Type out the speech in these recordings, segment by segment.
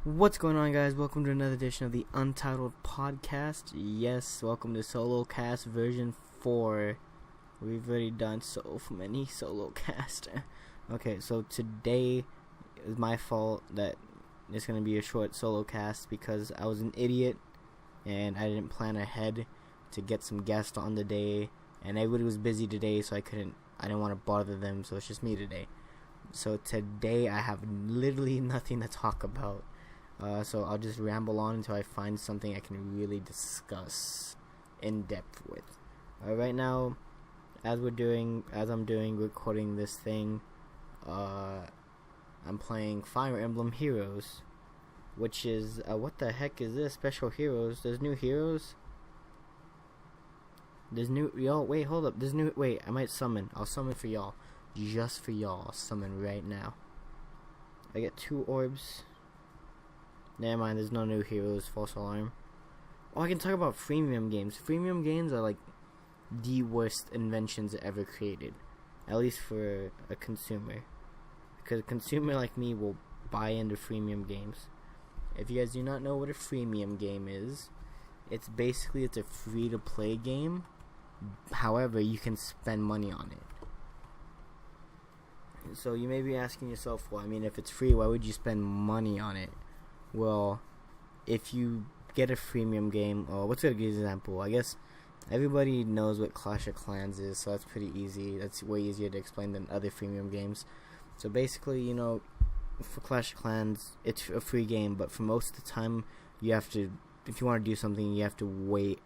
What's going on, guys? Welcome to another edition of the Untitled podcast. Yes, welcome to SoloCast version 4. We've already done so many SoloCast. Okay, so today is my fault that it's going to be a short SoloCast because I was an idiot and I didn't plan ahead to get some guests on the day, and everybody was busy today, so I didn't want to bother them, so it's just me today. So today I have literally nothing to talk about. So I'll just ramble on until I find something I can really discuss in depth with. Right now, as I'm recording this thing, I'm playing Fire Emblem Heroes, which is what the heck is this? Special heroes? There's new heroes. Wait, hold up. I might summon. I'll summon for y'all, just for y'all. I'll summon right now. I get 2 orbs. Never mind, there's no new heroes. False alarm. Oh, I can talk about freemium games. Freemium games are like the worst inventions ever created, at least for a consumer, because a consumer like me will buy into freemium games. If you guys do not know what a freemium game is, it's a free-to-play game. However, you can spend money on it. So you may be asking yourself, well, I mean, if it's free, why would you spend money on it? Well, if you get a freemium game, what's a good example? I guess everybody knows what Clash of Clans is, so that's pretty easy. That's way easier to explain than other freemium games. So basically, for Clash of Clans, it's a free game, but for most of the time, you have to, if you want to do something, you have to wait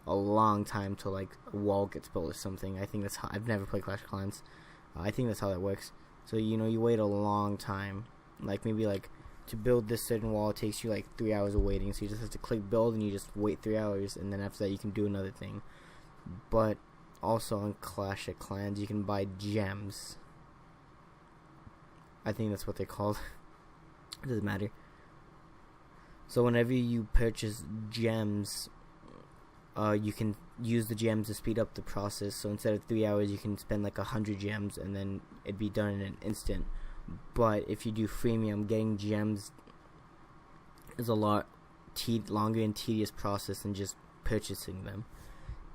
a long time till like a wall gets built or something. I think that's how, I've never played Clash of Clans. I think that's how that works. So you wait a long time, like maybe like to build this certain wall, it takes you like 3 hours of waiting. So you just have to click build and you just wait 3 hours, and then after that you can do another thing. But also on Clash of Clans, you can buy gems. I think that's what they're called. It doesn't matter. So whenever you purchase gems, you can use the gems to speed up the process. So instead of 3 hours, you can spend like 100 gems, and then it'd be done in an instant. But if you do freemium, getting gems is a lot longer and tedious process than just purchasing them.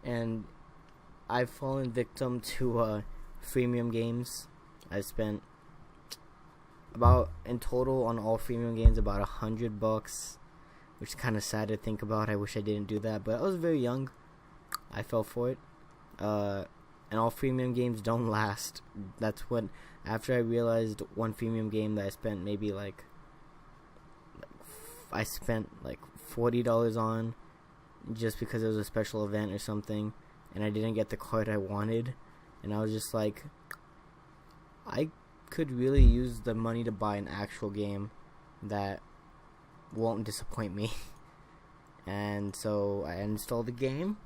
And I've fallen victim to freemium games. I spent about, in total on all freemium games, about $100, which is kind of sad to think about. I wish I didn't do that, but I was very young. I fell for it. And all freemium games don't last. That's what, after I realized one freemium game that I spent maybe like $40 on, just because it was a special event or something, and I didn't get the card I wanted, and I was just like, I could really use the money to buy an actual game that won't disappoint me. And so I installed the game.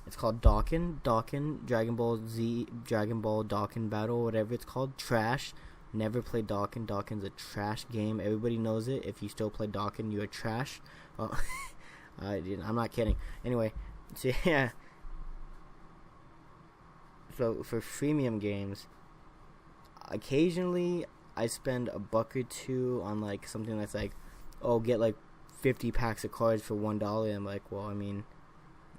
It's called Dokkan, Dragon Ball Z, Dragon Ball Dokkan Battle, whatever it's called. Trash. Never played Dokkan. Dokkan's a trash game. Everybody knows it. If you still play Dokkan, you're trash. I'm not kidding. Anyway, so yeah. So for freemium games, occasionally I spend $1 or $2 on like something that's like, get like 50 packs of cards for $1. I'm like, well, I mean,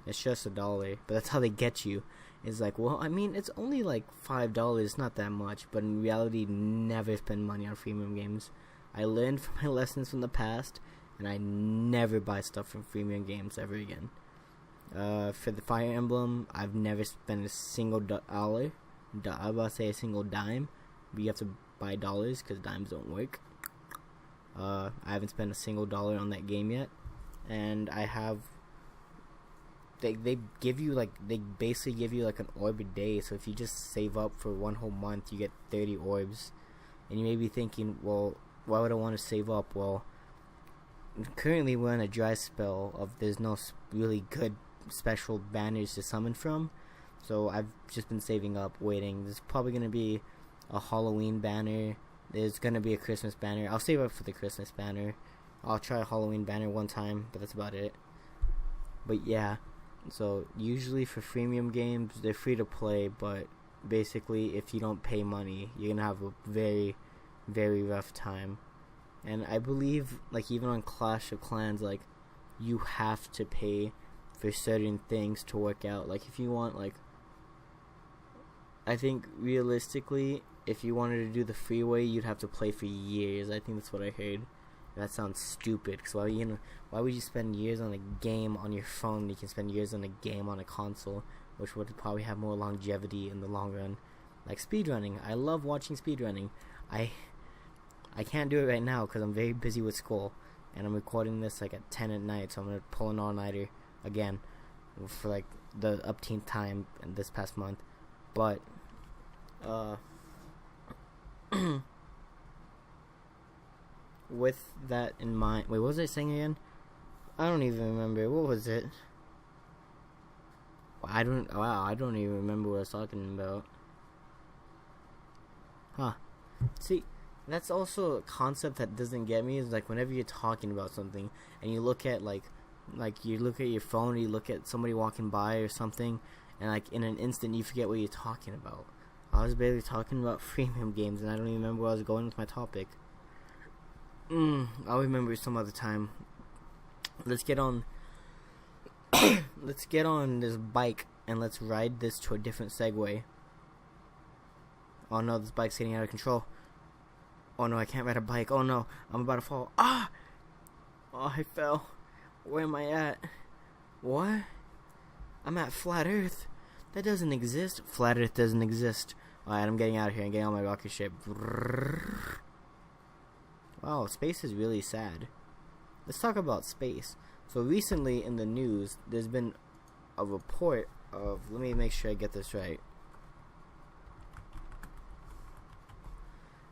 it's just $1, but that's how they get you. It's like, well, I mean, it's only like $5. It's not that much, but in reality, never spend money on freemium games. I learned from my lessons from the past, and I never buy stuff from freemium games ever again. For the Fire Emblem, I've never spent a single dollar. I was about to say a single dime, but you have to buy dollars because dimes don't work. I haven't spent a single dollar on that game yet, and I have. They basically give you like an orb a day. So if you just save up for one whole month, you get 30 orbs. And you may be thinking, well, why would I want to save up? Well, currently we're in a dry spell of there's no really good special banners to summon from. So I've just been saving up, waiting. There's probably going to be a Halloween banner. There's going to be a Christmas banner. I'll save up for the Christmas banner. I'll try a Halloween banner one time, but that's about it. But yeah. So usually for freemium games, they're free to play, but basically if you don't pay money, you're gonna have a very, very rough time. And I believe, like, even on Clash of Clans, like, you have to pay for certain things to work out. Like, if you want, like, I think realistically, if you wanted to do the freeway, you'd have to play for years. I think that's what I heard. That sounds stupid, because why would you spend years on a game on your phone when you can spend years on a game on a console, which would probably have more longevity in the long run? Like speedrunning. I love watching speedrunning. I can't do it right now because I'm very busy with school, and I'm recording this like at 10 at night, so I'm gonna pull an all-nighter again for like the upteenth time in this past month. But with that in mind, wait, what was I saying again? I don't even remember. What was it? I don't even remember what I was talking about. Huh. See, that's also a concept that doesn't get me, is like whenever you're talking about something and you look at like you look at your phone, or you look at somebody walking by or something, and like in an instant you forget what you're talking about. I was barely talking about freemium games and I don't even remember where I was going with my topic. I'll remember some other time. Let's get on this bike and let's ride this to a different Segway. Oh no, this bike's getting out of control. Oh no, I can't ride a bike. Oh no, I'm about to fall. Ah! Oh, I fell. Where am I at? What? I'm at Flat Earth. That doesn't exist. Flat Earth doesn't exist. Alright, I'm getting out of here and getting on my rocket ship. Wow, space is really sad. Let's talk about space. So recently in the news, there's been a report of, let me make sure I get this right.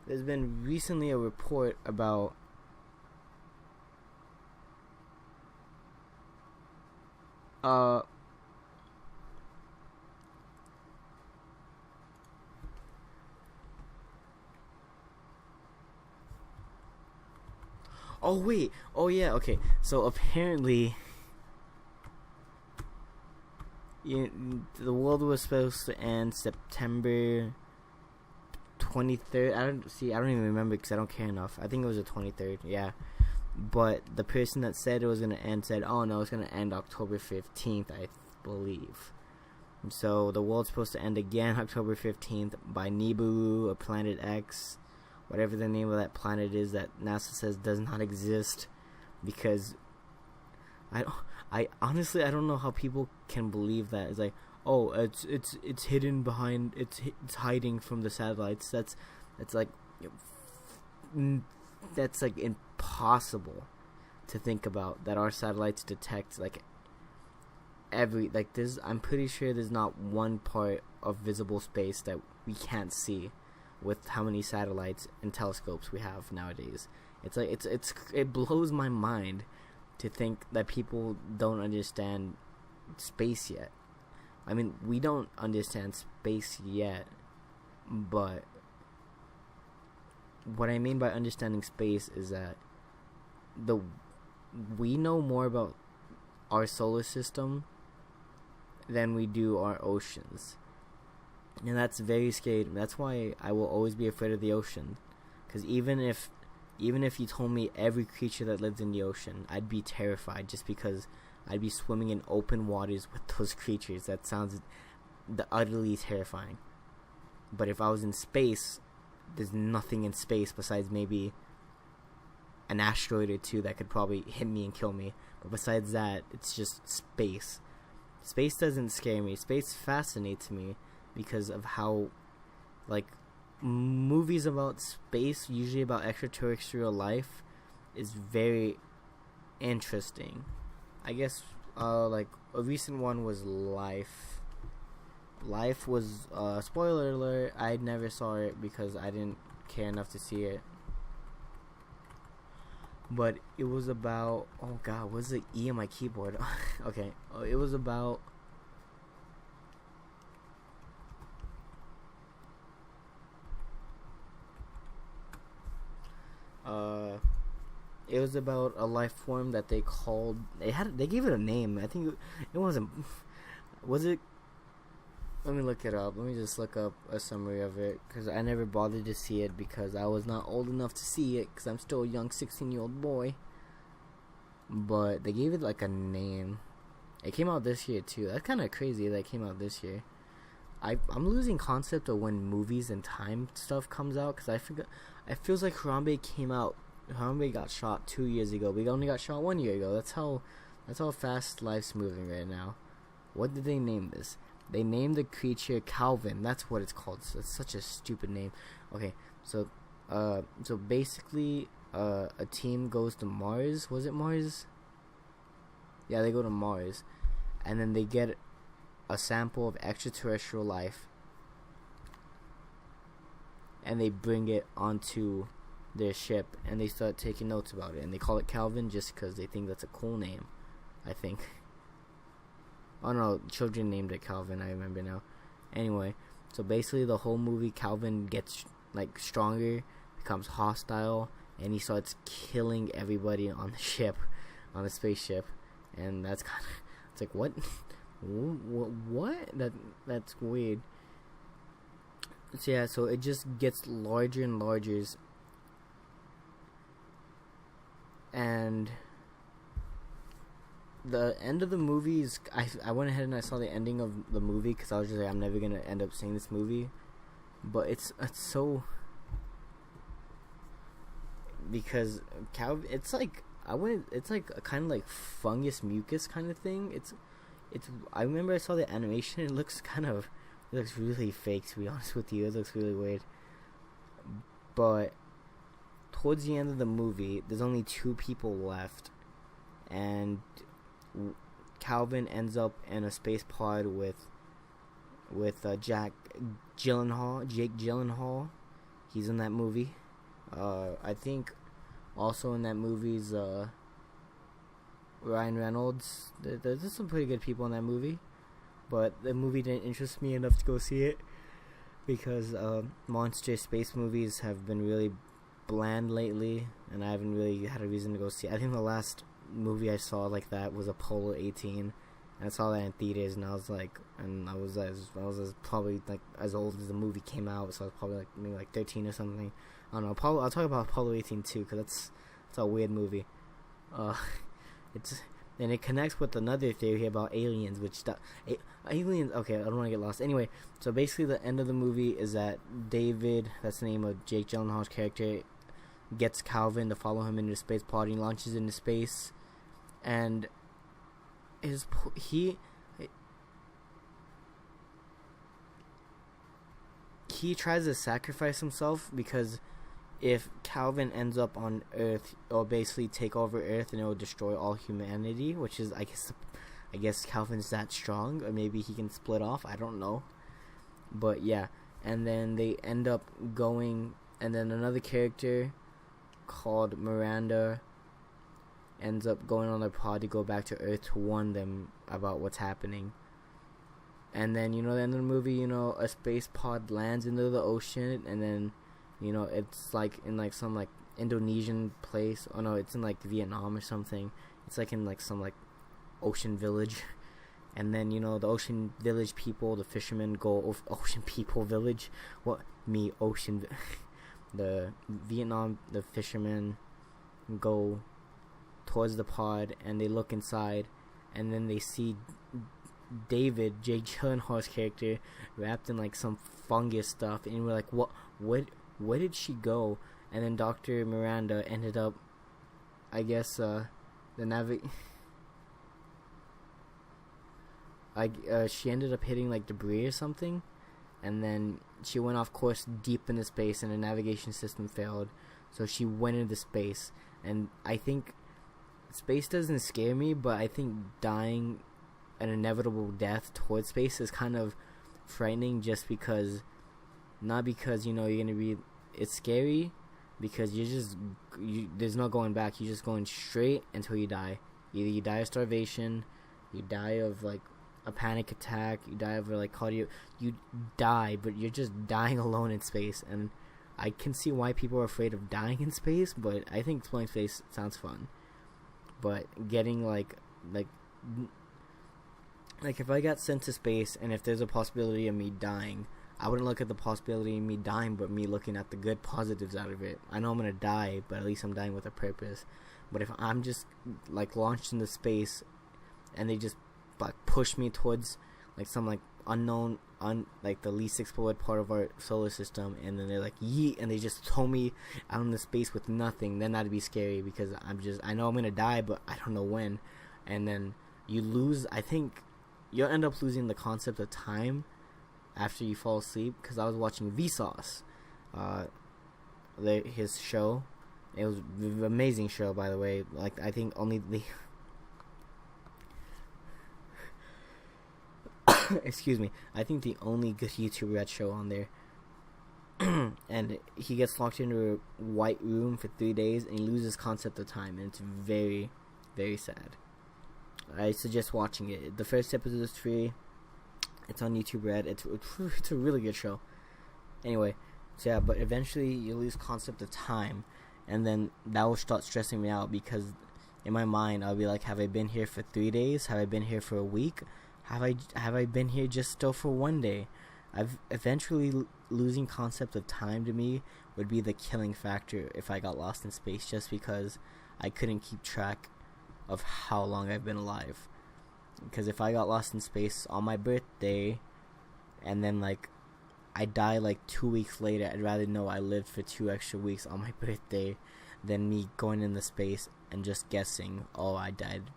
There's been recently a report about oh wait, oh yeah, okay. So apparently, the world was supposed to end September 23rd. I don't even remember because I don't care enough. I think it was the 23rd. Yeah, but the person that said it was gonna end said, "Oh no, it's gonna end October 15th, I believe." And so the world's supposed to end again October 15th by Nibiru or Planet X, whatever the name of that planet is that NASA says does not exist, because I honestly I don't know how people can believe that. It's like, oh, it's hidden behind, it's hiding from the satellites. That's like impossible to think about, that our satellites detect like this. I'm pretty sure there's not one part of visible space that we can't see with how many satellites and telescopes we have nowadays. It's like it blows my mind to think that people don't understand space yet. I mean, we don't understand space yet, but what I mean by understanding space is that we know more about our solar system than we do our oceans. And that's very scary. That's why I will always be afraid of the ocean. Because even if you told me every creature that lives in the ocean, I'd be terrified, just because I'd be swimming in open waters with those creatures. That sounds utterly terrifying. But if I was in space, there's nothing in space besides maybe an asteroid or two that could probably hit me and kill me. But besides that, it's just space. Space doesn't scare me. Space fascinates me because of how, like, movies about space, usually about extraterrestrial life, is very interesting. I guess like a recent one was Life. Life was spoiler alert, I never saw it because I didn't care enough to see it. But it was about, oh god, what's the E on my keyboard? Okay, it was about a life form that they called, they gave it a name. I think it wasn't, was it Let me look it up. Let me just look up a summary of it, because I never bothered to see it because I was not old enough to see it, because I'm still a young 16-year-old boy. But they gave it like a name. It came out this year too. That's kind of crazy that it came out this year. I'm losing concept of when movies and time stuff comes out, because I forgot. It feels like Harambe got shot 2 years ago. We only got shot 1 year ago. That's how fast life's moving right now. What did they name this? They named the creature Calvin. That's what it's called. So it's such a stupid name. Okay, so basically, a team goes to Mars. Was it Mars? Yeah, they go to Mars, and then they get a sample of extraterrestrial life, and they bring it onto their ship, and they start taking notes about it, and they call it Calvin just because they think that's a cool name, I think. Oh no, children named it Calvin, I remember now. Anyway, so basically the whole movie, Calvin gets like stronger, becomes hostile, and he starts killing everybody on the ship, on the spaceship. And that's kind of, it's like, what? What? That's weird. So yeah, so it just gets larger and larger. And the end of the movie is, I went ahead and I saw the ending of the movie, because I was just like, I'm never going to end up seeing this movie. But it's so, because it's like, it's like a kind of like fungus mucus kind of thing. It's I remember I saw the animation. It looks really fake, to be honest with you. It looks really weird. But towards the end of the movie, there's only 2 people left, and Calvin ends up in a space pod with Jake Gyllenhaal. He's in that movie. I think also in that movie's Ryan Reynolds. There's some pretty good people in that movie, but the movie didn't interest me enough to go see it, because monster space movies have been really bland lately, and I haven't really had a reason to go see it. I think the last movie I saw like that was Apollo 18, and I saw that in theaters, and I was probably like as old as the movie came out, so I was probably like maybe like 13 or something. I don't know. I'll talk about Apollo 18 too, because that's a weird movie. And it connects with another theory about aliens, aliens. Okay, I don't want to get lost. Anyway, so basically the end of the movie is that David, that's the name of Jake Gyllenhaal's character, gets Calvin to follow him into space pod, and he launches into space, and he tries to sacrifice himself, because if Calvin ends up on Earth, it'll basically take over Earth and it'll destroy all humanity, which is, I guess Calvin's that strong, or maybe he can split off, I don't know. But yeah, and then they end up going, and then another character called Miranda ends up going on their pod to go back to Earth to warn them about what's happening. And then, the end of the movie, a space pod lands into the ocean, and then, it's like in like some like Indonesian place. Oh no, it's in like Vietnam or something. It's like in like some like ocean village. And then, the ocean village people, the fishermen go ocean people village. Ocean. The fishermen go towards the pod, and they look inside, and then they see David, Jake Gyllenhaal's character, wrapped in like some fungus stuff, and we're like, where did she go? And then Dr. Miranda ended up, I guess, she ended up hitting like debris or something, and then she went off course deep into space, and the navigation system failed, so she went into space. And I think space doesn't scare me, but I think dying an inevitable death towards space is kind of frightening, just because, not because you're gonna be, it's scary because there's no going back. You're just going straight until you die. Either you die of starvation, you die of like a panic attack, you die of like you die, but you're just dying alone in space. And I can see why people are afraid of dying in space, but I think exploring space sounds fun. But getting like Like, if I got sent to space and if there's a possibility of me dying, I wouldn't look at the possibility of me dying, but me looking at the good positives out of it. I know I'm gonna die, but at least I'm dying with a purpose. But if I'm just like launched into space and they just like push me towards like some like unknown like the least explored part of our solar system, and then they're like yeet, and they just throw me out into space with nothing, then that'd be scary, because I know I'm gonna die, but I don't know when. And then you lose, I think you'll end up losing the concept of time after you fall asleep, because I was watching Vsauce, his show. It was an amazing show, by the way. Like, I think only the excuse me, I think the only good YouTuber had show on there. And he gets locked into a white room for 3 days and he loses concept of time, and it's very, very sad. I suggest watching it. The first episode is free. It's on YouTube Red. It's a really good show. Anyway, so yeah, but eventually you lose concept of time, and then that will start stressing me out, because in my mind I'll be like, have I been here for 3 days? Have I been here for a week? Have I been here just still for 1 day? I've eventually losing concept of time to me would be the killing factor if I got lost in space, just because I couldn't keep track of how long I've been alive. Because if I got lost in space on my birthday and then like I die like 2 weeks later, I'd rather know I lived for 2 extra weeks on my birthday than me going into space and just guessing, oh, I died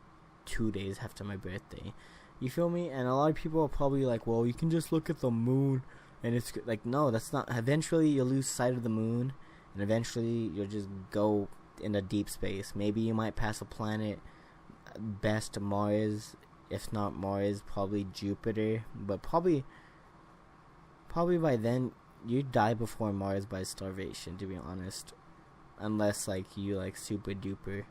2 days after my birthday. You feel me? And a lot of people are probably like, well, you can just look at the moon, and it's like, no, that's not. Eventually you'll lose sight of the moon, and eventually you'll just go into deep space. Maybe you might pass a planet, best Mars. If not Mars, probably Jupiter. But probably by then you die before Mars by starvation, to be honest. Unless like you like super duper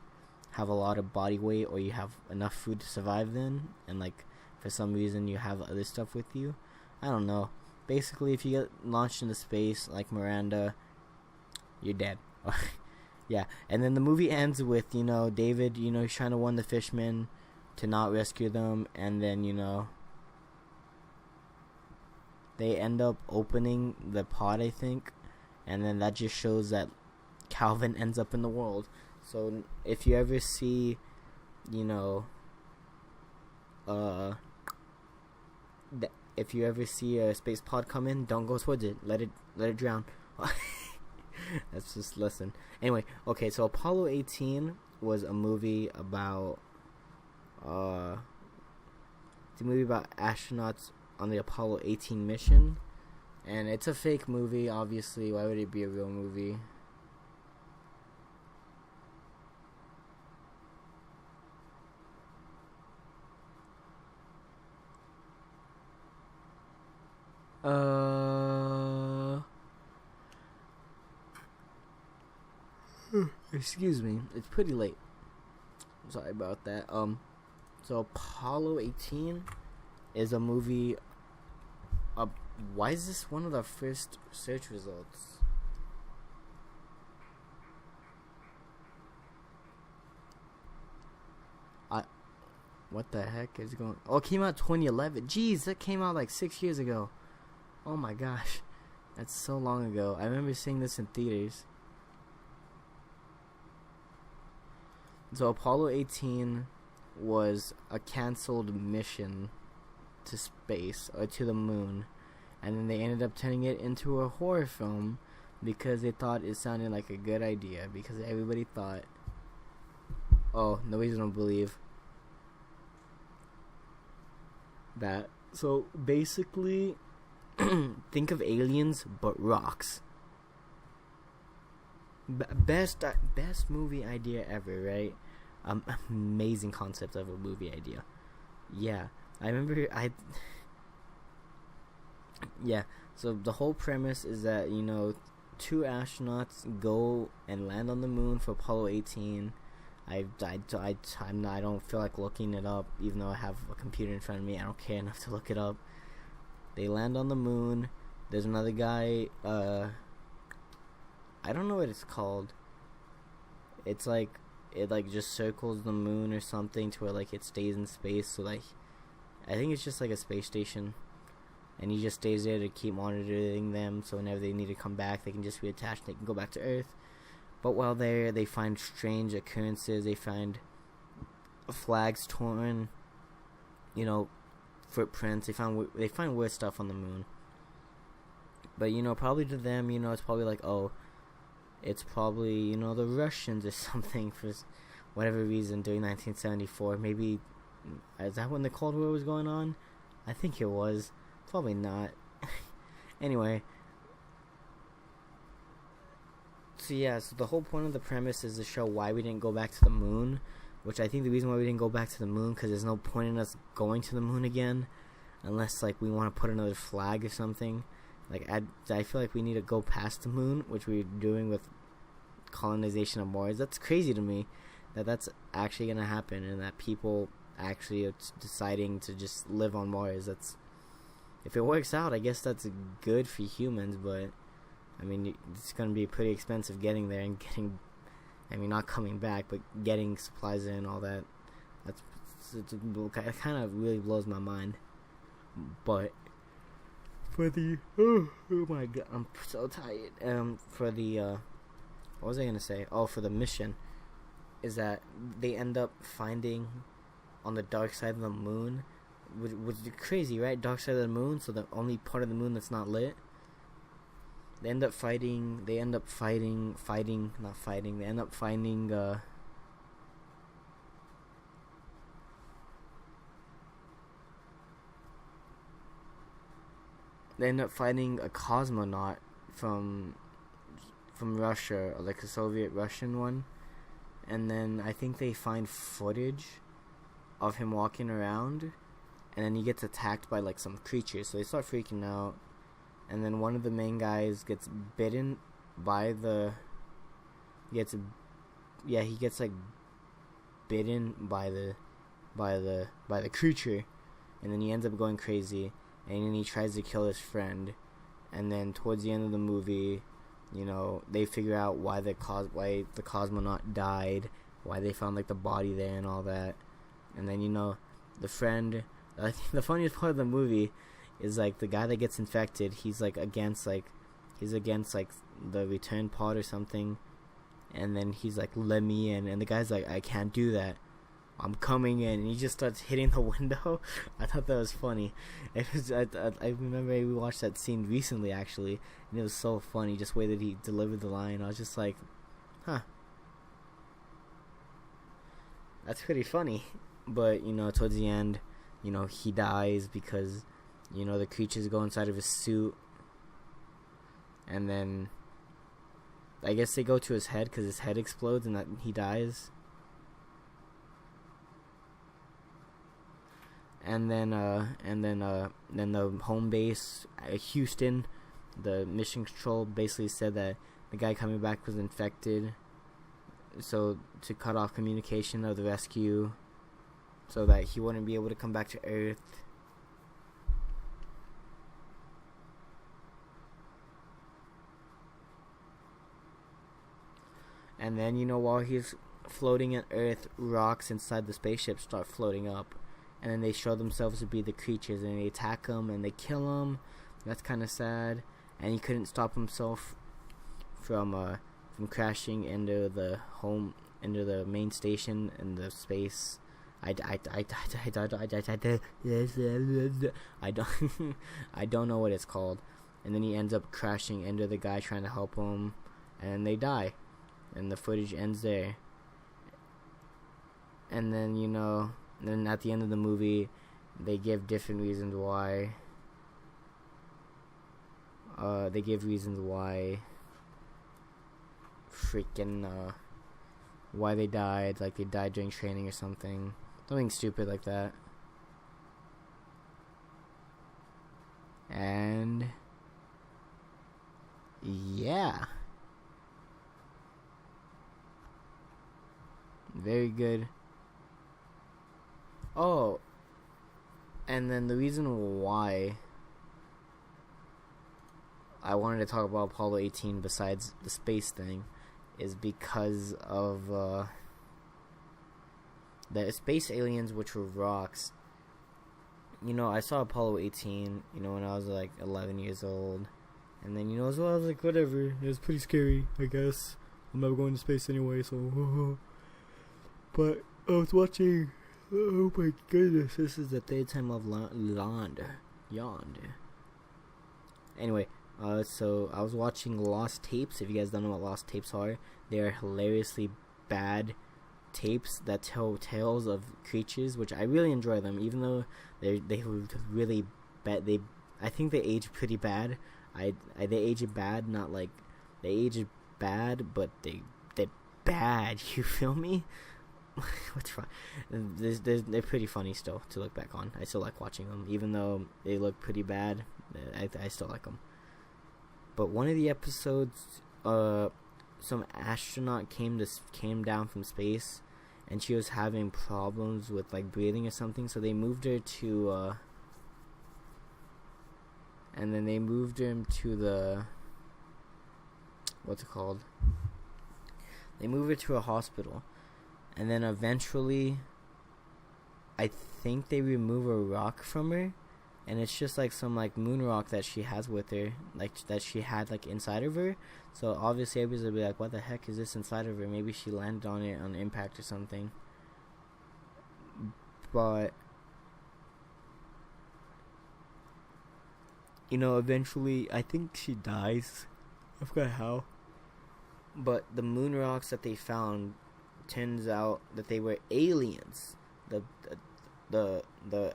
have a lot of body weight, or you have enough food to survive then, and like for some reason you have other stuff with you. I don't know. Basically, if you get launched into space like Miranda, you're dead. Yeah, and then the movie ends with, David, he's trying to warn the fishermen to not rescue them, and then, they end up opening the pod, I think, and then that just shows that Calvin ends up in the world. So if you ever see, if you ever see a space pod come in, don't go towards it. Let it drown. That's just lesson. Anyway, okay, so Apollo 18 was a movie about astronauts on the Apollo 18 mission, and it's a fake movie, obviously. Why would it be a real movie? Excuse me. It's pretty late. Sorry about that. So Apollo 18 is a movie. Why is this one of the first search results? What the heck is going? Oh, it came out 2011. Jeez, that came out like 6 years ago. Oh my gosh, that's so long ago. I remember seeing this in theaters. So Apollo 18 was a canceled mission to space, or to the moon, and then they ended up turning it into a horror film because they thought it sounded like a good idea, because everybody thought, oh, nobody's gonna believe that. So basically, think of aliens but rocks. Best movie idea ever, right? Amazing concept of a movie idea. Yeah, I remember. Yeah, so the whole premise is that, 2 astronauts go and land on the moon for Apollo 18. I don't feel like looking it up, even though I have a computer in front of me. I don't care enough to look it up. They land on the moon. There's another guy. I don't know what it's called. It's like, it like just circles the moon or something to where like it stays in space. So like I think it's just like a space station, and he just stays there to keep monitoring them, so whenever they need to come back, they can just reattach and they can go back to Earth. But while there, they find strange occurrences. They find flags torn, you know, footprints. They find weird stuff on the moon. But, you know, probably to them, you know, it's probably like, oh, it's probably, you know, the Russians or something for whatever reason during 1974. Maybe, is that when the Cold War was going on? I think it was. Probably not. Anyway. So yeah, so the whole point of the premise is to show why we didn't go back to the moon. Which I think the reason why we didn't go back to the moon, because there's no point in us going to the moon again. Unless, like, we want to put another flag or something. Like, I feel like we need to go past the moon, which we're doing with colonization of Mars. That's crazy to me, that that's actually going to happen, and that people actually are deciding to just live on Mars. That's, if it works out, I guess that's good for humans, but, I mean, it's going to be pretty expensive getting there and getting, I mean, not coming back, but getting supplies in and all that. It kind of really blows my mind. But for the oh my god, I'm so tired. For the what was I gonna say? Oh, for the mission, is that they end up finding on the dark side of the moon, which is crazy, right? Dark side of the moon, so the only part of the moon that's not lit. They end up finding a cosmonaut from Russia, like a Soviet Russian one, and then I think they find footage of him walking around, and then he gets attacked by like some creatures, so they start freaking out, and then one of the main guys gets bitten by the he gets like bitten by the creature, and then he ends up going crazy. And then he tries to kill his friend, and then towards the end of the movie, you know, they figure out why the cosmonaut died, why they found like the body there and all that, and then, you know, the friend. I think the funniest part of the movie is like the guy that gets infected. He's against the return pod or something, and then he's like, "Let me in," and the guy's like, "I can't do that. I'm coming in," and he just starts hitting the window. I thought that was funny. I remember we watched that scene recently, actually, and it was so funny, just the way that he delivered the line. I was just like, huh. That's pretty funny. But, you know, towards the end, you know, he dies because, you know, the creatures go inside of his suit. And then, I guess they go to his head because his head explodes and that he dies. And then the home base, Houston, the mission control basically said that the guy coming back was infected, so to cut off communication of the rescue, so that he wouldn't be able to come back to Earth. And then, you know, while he's floating at Earth, rocks inside the spaceship start floating up. And then they show themselves to be the creatures, and they attack him, and they kill him. That's kind of sad. And he couldn't stop himself from crashing into the main station in the space. I don't know what it's called. And then he ends up crashing into the guy trying to help him, and they die. And the footage ends there. And then, you know, then at the end of the movie, they give different reasons why. Why they died. Like, they died during training or something. Something stupid like that. And yeah. Very good. Oh, and then the reason why I wanted to talk about Apollo 18 besides the space thing is because of the space aliens, which were rocks. I saw Apollo 18, when I was like 11 years old. And then, as well, I was like, whatever. It was pretty scary, I guess. I'm never going to space anyway, so. But I was watching. Oh my goodness, this is the third time I've yawned. Anyway, so I was watching Lost Tapes. If you guys don't know what Lost Tapes are, they are hilariously bad tapes that tell tales of creatures, which I really enjoy them, even though they really bad. I think they age pretty bad. They age bad, not like they age bad, but they're bad. You feel me? What's wrong? They're pretty funny still to look back on. I still like watching them, even though they look pretty bad. I still like them. But one of the episodes, some astronaut came down from space, and she was having problems with like breathing or something. So they moved her to, and then they moved him to the, what's it called? They moved her to a hospital, and then eventually, I think they remove a rock from her. And it's just like some like moon rock that she has with her, like that she had like inside of her. So obviously everybody's gonna be like, what the heck is this inside of her? Maybe she landed on it on impact or something. But eventually I think she dies. I forgot how. But the moon rocks that they found, turns out that they were aliens. The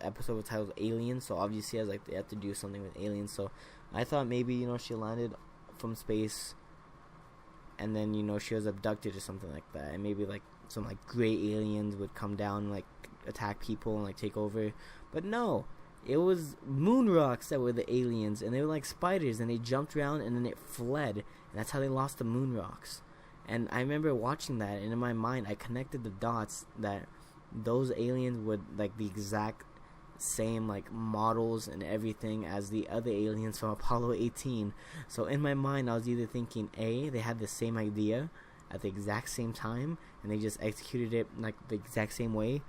episode was titled Aliens, so obviously as like they have to do something with aliens. So I thought maybe she landed from space, and then she was abducted or something like that, and maybe like some like gray aliens would come down and like attack people and like take over. But no, it was moon rocks that were the aliens, and they were like spiders, and they jumped around and then it fled, and that's how they lost the moon rocks. And I remember watching that, and in my mind I connected the dots that those aliens would like the exact same like models and everything as the other aliens from Apollo 18. So in my mind I was either thinking A, they had the same idea at the exact same time and they just executed it like the exact same way.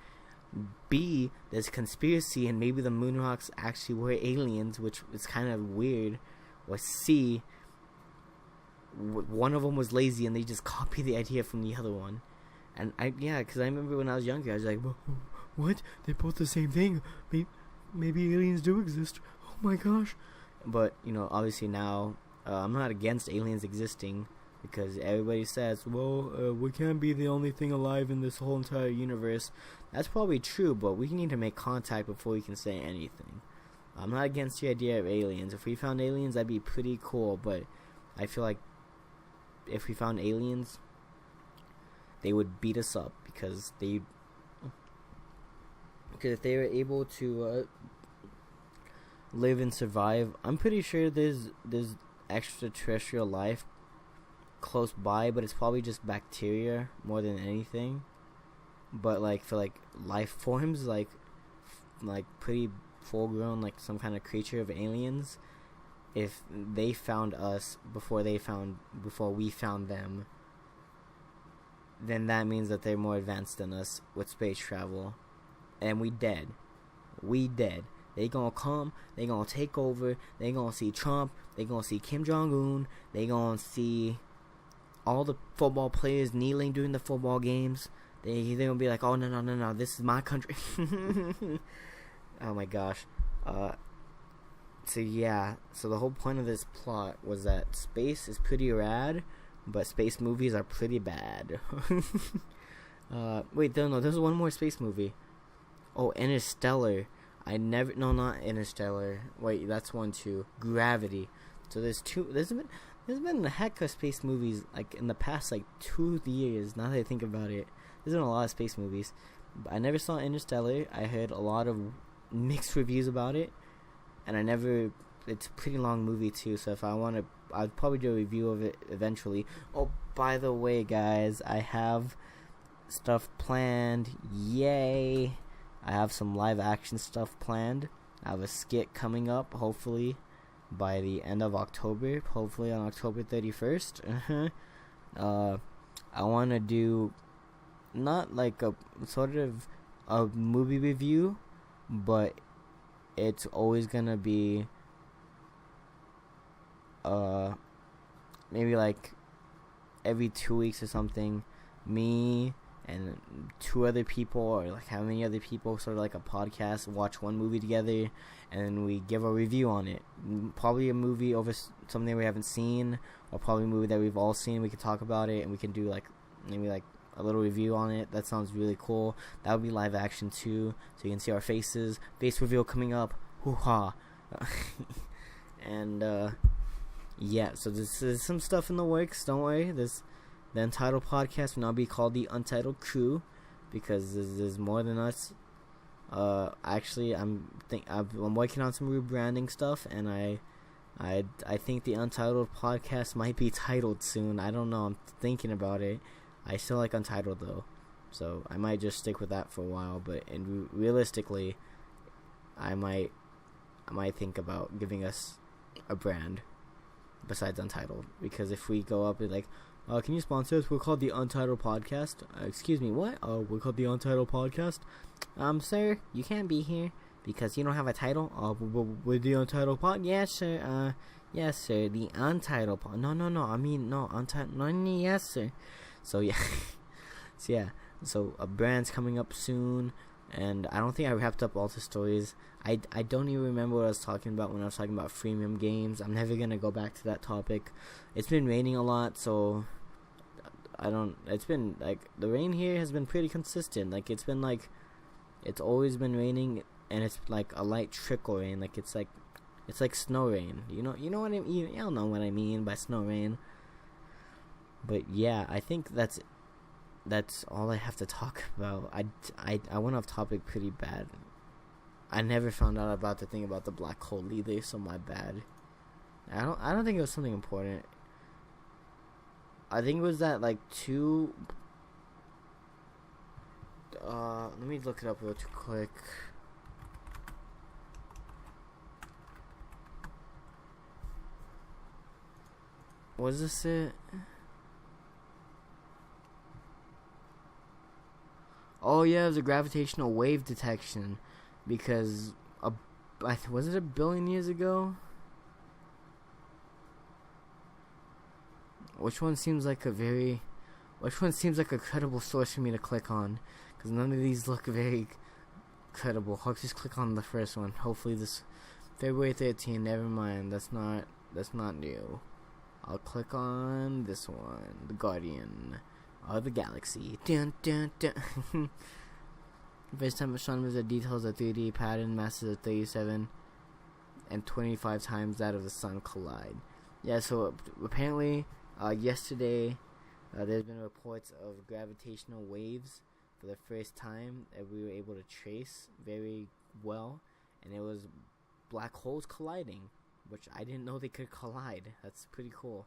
B, there's conspiracy and maybe the moon rocks actually were aliens, which is kind of weird. Or C, one of them was lazy and they just copied the idea from the other one. And because I remember when I was younger, I was like, what? They're both the same thing. Maybe aliens do exist. Oh my gosh. But, obviously now, I'm not against aliens existing, because everybody says, well, we can't be the only thing alive in this whole entire universe. That's probably true, but we need to make contact before we can say anything. I'm not against the idea of aliens. If we found aliens, that'd be pretty cool, but I feel like if we found aliens, they would beat us up because if they were able to live and survive, I'm pretty sure there's extraterrestrial life close by, but it's probably just bacteria more than anything. But like for like life forms, like pretty full grown, like some kind of creature of aliens, if they found us before we found them, then that means that they're more advanced than us with space travel. And we dead. They gonna come, they gonna take over, they gonna see Trump, they gonna see Kim Jong-un, they gonna see all the football players kneeling during the football games. They gonna be like, oh no, this is my country. Oh my gosh. So the whole point of this plot was that space is pretty rad, but space movies are pretty bad. Wait, no, there's one more space movie. Oh, Interstellar. Not Interstellar. Wait, that's one too. Gravity. So there's been a heck of space movies like in the past like 2 years. Now that I think about it, there's been a lot of space movies. But I never saw Interstellar. I heard a lot of mixed reviews about it, and it's a pretty long movie too. So if I want to, I'll probably do a review of it eventually. Oh, by the way, guys, I have stuff planned. Yay! I have some live action stuff planned. I have a skit coming up, hopefully by the end of October. Hopefully on October 31st. I want to do not like a sort of a movie review, but it's always gonna be maybe like every 2 weeks or something, me and two other people, or like how many other people, sort of like a podcast, watch one movie together, and we give a review on it. Probably a movie over something we haven't seen, or probably a movie that we've all seen. We can talk about it, and we can do like maybe like a little review on it. That sounds really cool. That would be live action too, so you can see our faces. Face reveal coming up. Hoo-ha. And yeah, so this is some stuff in the works. Don't worry. The Untitled podcast will now be called the Untitled Crew, because there's more than us. Actually, I'm working on some rebranding stuff, and I think the Untitled podcast might be titled soon. I don't know. I'm thinking about it. I still like Untitled though, so I might just stick with that for a while. But realistically, I might think about giving us a brand besides Untitled, because if we go up with like, can you sponsor us? We're called the Untitled Podcast. Excuse me, what? We're called the Untitled Podcast. Sir, you can't be here because you don't have a title. We're the Untitled Pod. Yes, sir. Yes, sir. The Untitled Pod. No. I mean, no, Untitled. No, yes, sir. So yeah, So a brand's coming up soon, and I don't think I wrapped up all the stories. I don't even remember what I was talking about when I was talking about freemium games. I'm never gonna go back to that topic. It's been raining a lot, so it's been like, the rain here has been pretty consistent. Like it's always been raining, and it's like a light trickle rain. Like it's like snow rain. You know what I mean? Y'all know what I mean by snow rain. But yeah, I think that's all I have to talk about. I went off topic pretty bad. I never found out about the thing about the black hole either, so my bad. I don't think it was something important. I think it was that like let me look it up real quick. Was this it? Oh yeah, it was a gravitational wave detection, because was it 1 billion years ago? Which one seems like a credible source for me to click on? Because none of these look very credible. I'll just click on the first one. Hopefully this February 13th. Never mind. That's not new. I'll click on this one. The Guardian of the Galaxy. Dun, dun, dun. First time astronomers had details of 3D pattern masses of 37 and 25 times that of the sun collide. Yeah, so apparently yesterday there's been reports of gravitational waves for the first time that we were able to trace very well, and it was black holes colliding, which I didn't know they could collide. That's pretty cool.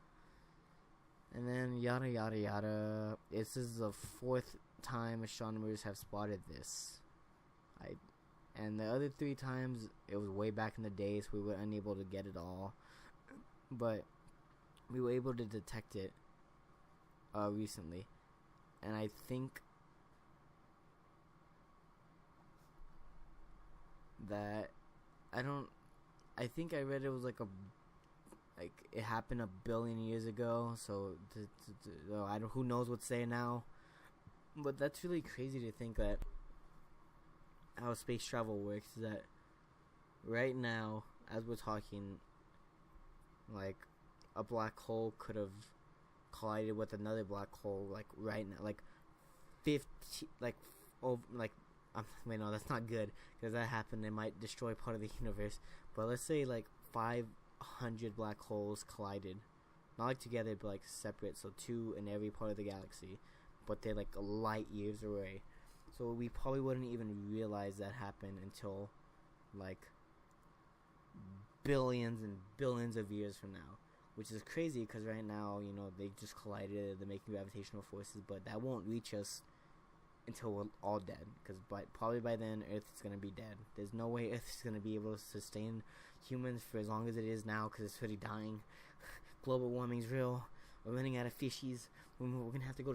And then yada yada yada. This is the 4th time astronomers have spotted this. And the other 3 times, it was way back in the day, so we were unable to get it all. But we were able to detect it recently. And I think that I think I read it was like it happened 1 billion years ago, so who knows what's there now. But that's really crazy to think that how space travel works, is that right now, as we're talking, like a black hole could have collided with another black hole, like right now, like 50, like over, like wait, no, that's not good, because that happened, it might destroy part of the universe. But let's say like 500 black holes collided, not like together, but like separate, so 2 in every part of the galaxy, but they're like light years away. So we probably wouldn't even realize that happened until like billions and billions of years from now, which is crazy, because right now, they just collided, they're making gravitational forces, but that won't reach us until we're all dead, because probably by then Earth is going to be dead. There's no way Earth is going to be able to sustain humans for as long as it is now, because it's already dying. Global warming's real. We're running out of fishies. We're going to have to go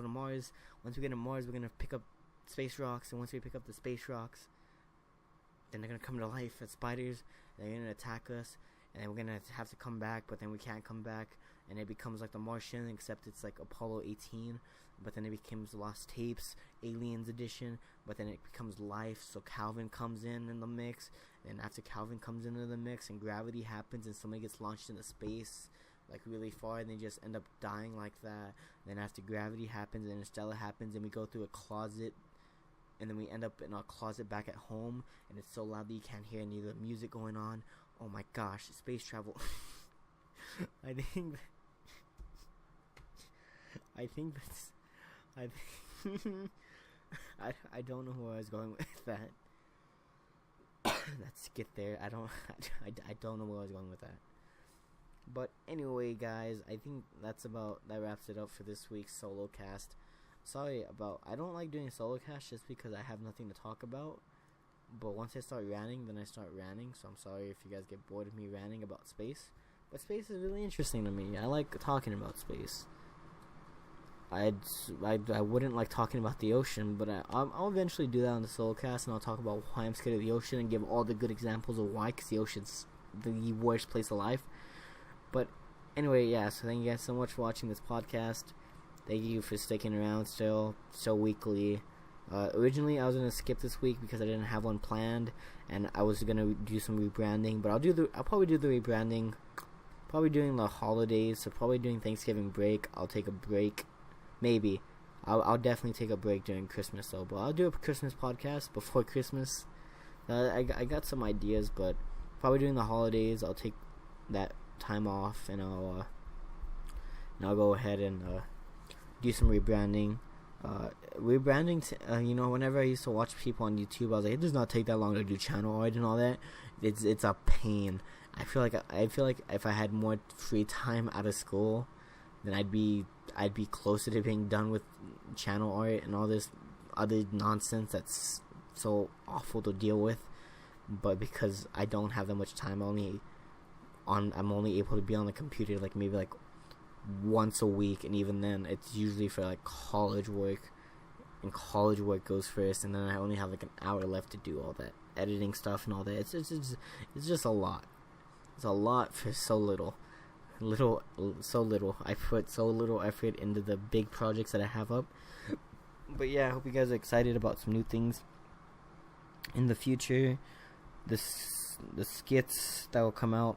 to Mars. Once we get to Mars, we're going to pick up space rocks, and once we pick up the space rocks, then they're gonna come to life as spiders. They're gonna attack us, and then we're gonna have to come back, but then we can't come back, and it becomes like The Martian, except it's like Apollo 18, but then it becomes Lost Tapes, Aliens Edition, but then it becomes Life, so Calvin comes in the mix, and after Calvin comes into the mix, and gravity happens, and somebody gets launched into space, like really far, and they just end up dying like that. Then after gravity happens, and Interstellar happens, and we go through a closet, and then we end up in our closet back at home, and it's so loud that you can't hear any of the music going on. Oh my gosh, space travel. I think that's I don't know where I was going with that. Let's get there. I don't know where I was going with that. But anyway, guys, I think that wraps it up for this week's SoloCast. Sorry about, I don't like doing SoloCast just because I have nothing to talk about. But once I start ranting, then I start ranting. So I'm sorry if you guys get bored of me ranting about space. But space is really interesting to me. I like talking about space. I wouldn't like talking about the ocean, but I'll eventually do that on the SoloCast, and I'll talk about why I'm scared of the ocean and give all the good examples of why, because the ocean's the worst place alive. But anyway, yeah, so thank you guys so much for watching this podcast. Thank you for sticking around still weekly. Originally, I was going to skip this week because I didn't have one planned, and I was going to do some rebranding, but I'll probably do the rebranding probably during the holidays, so probably during Thanksgiving break. I'll take a break. Maybe. I'll definitely take a break during Christmas, though, but I'll do a Christmas podcast before Christmas. I got some ideas, but probably during the holidays, I'll take that time off, and I'll go ahead and do some rebranding. Whenever I used to watch people on YouTube, I was like, it does not take that long to do channel art and all that. It's a pain. I feel like if I had more free time out of school, then I'd be closer to being done with channel art and all this other nonsense that's so awful to deal with. But because I don't have that much time, I'm only able to be on the computer like maybe like once a week, and even then it's usually for like college work, and college work goes first, and then I only have like an hour left to do all that editing stuff and all that. It's just a lot. It's a lot for so little. I put so little effort into the big projects that I have up. But yeah, I hope you guys are excited about some new things in the future. The skits that will come out.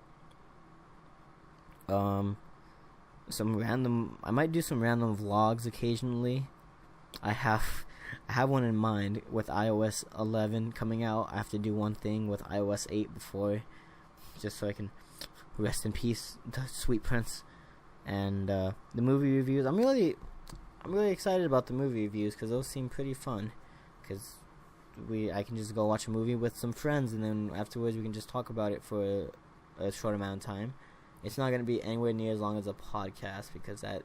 I might do some random vlogs occasionally. I have one in mind with iOS 11 coming out. I have to do one thing with iOS 8 before, just so I can rest in peace, the sweet prince. And the movie reviews, I'm really excited about the movie reviews, because those seem pretty fun, because I can just go watch a movie with some friends, and then afterwards we can just talk about it for a short amount of time. It's not going to be anywhere near as long as a podcast, because that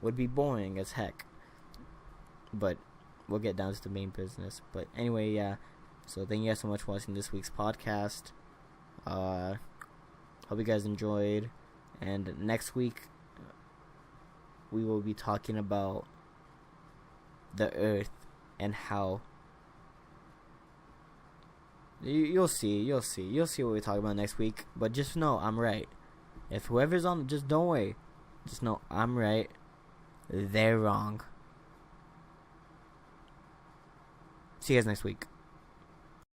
would be boring as heck. But we'll get down to the main business. But anyway, yeah. So thank you guys so much for watching this week's podcast. Hope you guys enjoyed. And next week, we will be talking about the Earth and how... You'll see what we're talking about next week. But just know, I'm right. If whoever's on, just don't worry. Just know, I'm right. They're wrong. See you guys next week.